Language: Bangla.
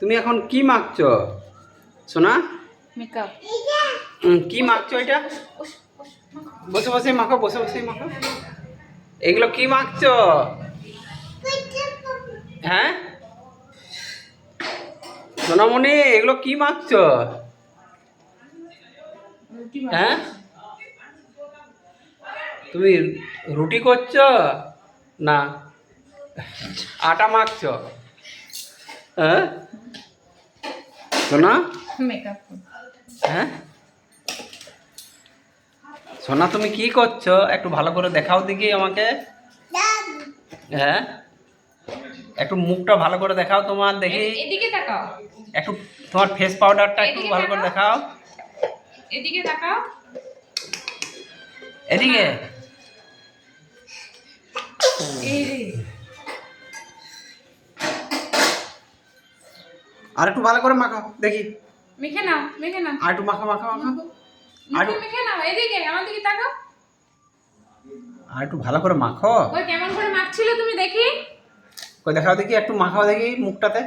তুমি এখন কি মাখছো সোনা? মেকআপ। কি মাখছো এটা? বসে বসে মাখো, বসে বসে মাখো। এগুলো কি মাখছো? হ্যাঁ সোনামণি, এগুলো কি মাখছো? হ্যাঁ, তুমি রুটি করছো না আটা মাখছো? হ্যাঁ সোনা? মেকআপ। হ্যাঁ সোনা, তুমি কি করছো? একটু ভালো করে দেখাও দেখি আমাকে। হ্যাঁ, একটু মুখটা ভালো করে দেখাও তোমার, দেখি। এদিকে তাকাও। একটু তোমার ফেস পাউডারটা একটু এদিকে ভালো করে তাকাও। দেখাও। এদিকে তাকাও। এদিকে। এই রে। আর একটু ভালো করে মাখাও দেখি। মেখে নাও, মেখে নাও। আর একটু মাখা মাখা মাখা। মুখে মেখে নাও। এদিকে, আমার দিকে তাকাও। আর একটু ভালো করে মাখো। ওই কেমন করে মাখছিলে তুমি দেখি। কই দেখাও দেখি, একটু মাখাও দেখি মুখটাতে।